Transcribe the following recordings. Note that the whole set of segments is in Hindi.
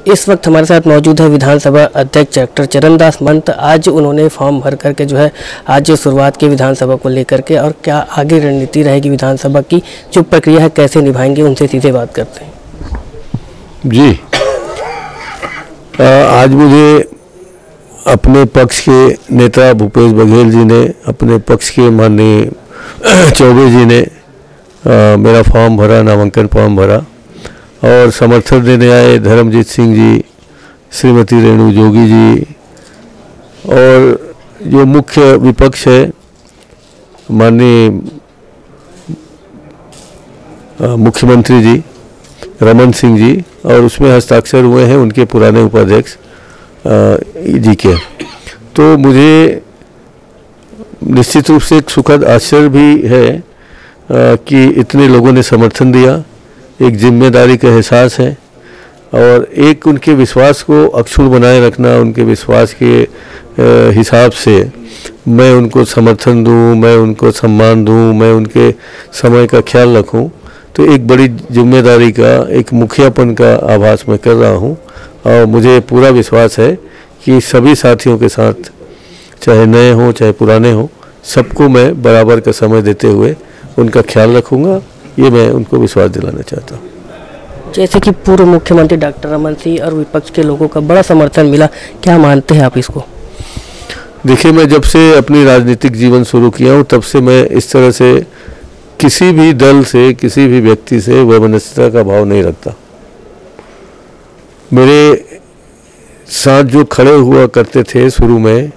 इस वक्त हमारे साथ मौजूद है विधानसभा अध्यक्ष डॉक्टर चरणदास महंत। आज उन्होंने फॉर्म भर करके जो है आज शुरुआत की विधानसभा को लेकर के, और क्या आगे रणनीति रहेगी विधानसभा की, जो प्रक्रिया है कैसे निभाएंगे, उनसे सीधे बात करते हैं। जी, आज मुझे अपने पक्ष के नेता भूपेश बघेल जी ने, अपने पक्ष के माननीय चौबे जी ने मेरा फॉर्म भरा, नामांकन फॉर्म भरा, और समर्थन देने आए धर्मजीत सिंह जी, श्रीमती रेणु जोगी जी, और जो मुख्य विपक्ष है माननीय मुख्यमंत्री जी रमन सिंह जी, और उसमें हस्ताक्षर हुए हैं उनके पुराने उपाध्यक्ष जी के। तो मुझे निश्चित रूप से एक सुखद आश्चर्य भी है कि इतने लोगों ने समर्थन दिया। एक जिम्मेदारी का एहसास है और एक उनके विश्वास को अक्षुण्ण बनाए रखना, उनके विश्वास के हिसाब से मैं उनको समर्थन दूं, मैं उनको सम्मान दूं, मैं उनके समय का ख्याल रखूं, तो एक बड़ी जिम्मेदारी का, एक मुखियापन का आभास मैं कर रहा हूं। और मुझे पूरा विश्वास है कि सभी साथियों के साथ, चाहे नए हों चाहे पुराने हों, सबको मैं बराबर का समय देते हुए उनका ख्याल रखूंगा। ये मैं उनको विश्वास दिलाना चाहता हूँ। जैसे कि पूर्व मुख्यमंत्री डॉक्टर रमन सिंह और विपक्ष के लोगों का बड़ा समर्थन मिला, क्या मानते हैं आप इसको? देखिए, मैं जब से अपनी राजनीतिक जीवन शुरू किया हूँ तब से मैं इस तरह से किसी भी दल से, किसी भी व्यक्ति से वैमनस्यता का भाव नहीं रखता। मेरे साथ जो खड़े हुआ करते थे शुरू में,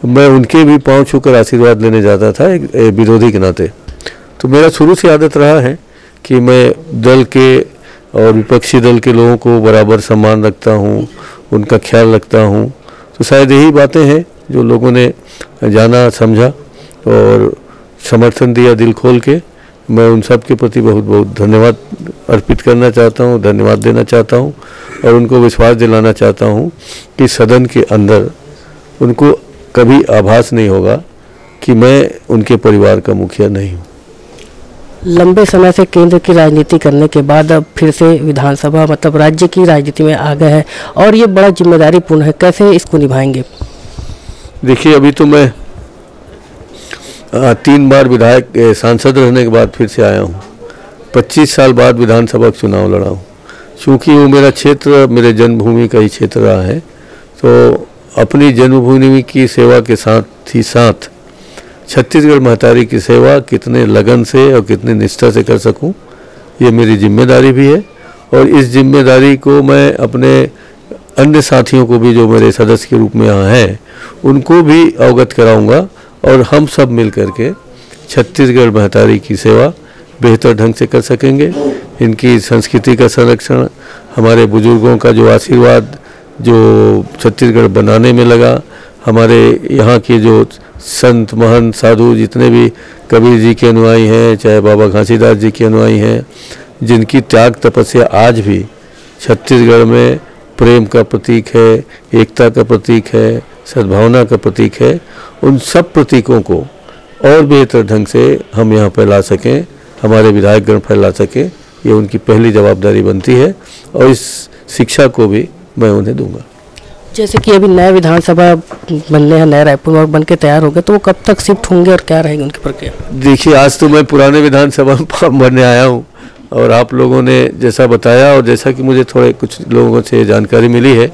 मैं उनके भी पांव छूकर आशीर्वाद लेने जाता था एक विरोधी के नाते। तो मेरा शुरू से आदत रहा है कि मैं दल के और विपक्षी दल के लोगों को बराबर सम्मान रखता हूँ, उनका ख्याल रखता हूँ। तो शायद यही बातें हैं जो लोगों ने जाना, समझा और समर्थन दिया दिल खोल के। मैं उन सब के प्रति बहुत बहुत धन्यवाद अर्पित करना चाहता हूँ, धन्यवाद देना चाहता हूँ, और उनको विश्वास दिलाना चाहता हूँ कि सदन के अंदर उनको कभी आभास नहीं होगा कि मैं उनके परिवार का मुखिया नहीं हूँ। लंबे समय से केंद्र की राजनीति करने के बाद अब फिर से विधानसभा मतलब राज्य की राजनीति में आ गए हैं, और ये बड़ा जिम्मेदारीपूर्ण है, कैसे इसको निभाएंगे? देखिए, अभी तो मैं 3 बार विधायक सांसद रहने के बाद फिर से आया हूँ। 25 साल बाद विधानसभा का चुनाव लड़ा हूँ। चूँकि वो मेरा क्षेत्र, मेरे जन्मभूमि का ही क्षेत्र रहा है, तो अपनी जन्मभूमि की सेवा के साथ ही साथ छत्तीसगढ़ महतारी की सेवा कितने लगन से और कितने निष्ठा से कर सकूं, ये मेरी जिम्मेदारी भी है। और इस जिम्मेदारी को मैं अपने अन्य साथियों को भी, जो मेरे सदस्य के रूप में यहाँ हैं, उनको भी अवगत कराऊंगा, और हम सब मिल करके छत्तीसगढ़ महतारी की सेवा बेहतर ढंग से कर सकेंगे। इनकी संस्कृति का संरक्षण, हमारे बुजुर्गों का जो आशीर्वाद जो छत्तीसगढ़ बनाने में लगा, हमारे यहाँ के जो संत महंत साधु जितने भी कबीर जी के अनुयायी हैं, चाहे बाबा घासीदास जी के अनुयायी हैं, जिनकी त्याग तपस्या आज भी छत्तीसगढ़ में प्रेम का प्रतीक है, एकता का प्रतीक है, सद्भावना का प्रतीक है, उन सब प्रतीकों को और बेहतर ढंग से हम यहाँ फैला सकें, हमारे विधायकगण फैला सकें, ये उनकी पहली जवाबदारी बनती है, और इस शिक्षा को भी मैं उन्हें दूंगा। जैसे कि अभी नया विधानसभा बनने हैं, नया रायपुर और बन के तैयार हो गए, तो वो कब तक शिफ्ट होंगे और क्या रहेगी उनकी प्रक्रिया? देखिए, आज तो मैं पुराने विधानसभा में फॉर्म भरने आया हूँ, और आप लोगों ने जैसा बताया और जैसा कि मुझे थोड़े कुछ लोगों से जानकारी मिली है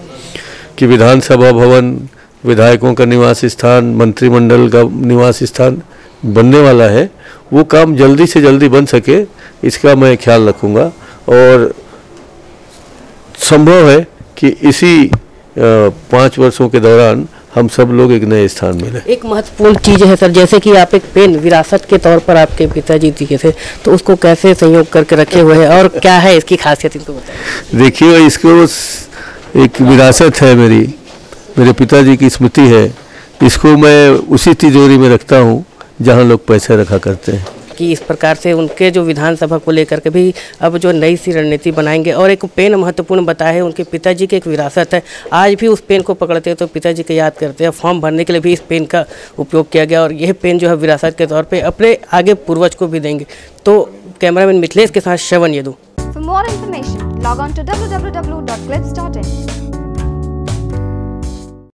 कि विधानसभा भवन, विधायकों का निवास स्थान, मंत्रिमंडल का निवास स्थान बनने वाला है, वो काम जल्दी से जल्दी बन सके इसका मैं ख्याल रखूँगा। और संभव है कि इसी 5 वर्षों के दौरान हम सब लोग एक नए स्थान मिले। एक महत्वपूर्ण चीज़ है सर, जैसे कि आप एक पेन विरासत के तौर पर आपके पिताजी जी के थे, तो उसको कैसे संयोग करके रखे हुए हैं और क्या है इसकी खासियत, इनको बताइए। देखिए, इसको एक विरासत है, मेरे पिताजी की स्मृति है। इसको मैं उसी तिजोरी में रखता हूँ जहाँ लोग पैसे रखा करते हैं। कि इस प्रकार से उनके जो विधानसभा को लेकर के भी अब जो नई सी रणनीति बनाएंगे, और एक पेन महत्वपूर्ण बताया है, उनके पिताजी की एक विरासत है। आज भी उस पेन को पकड़ते हैं तो पिताजी को याद करते हैं। फॉर्म भरने के लिए भी इस पेन का उपयोग किया गया, और यह पेन जो है विरासत के तौर पे अपने आगे पूर्वज को भी देंगे। तो कैमरामैन मिथिलेश के साथ श्रवण Yadu. more information, log on to www.clips.in.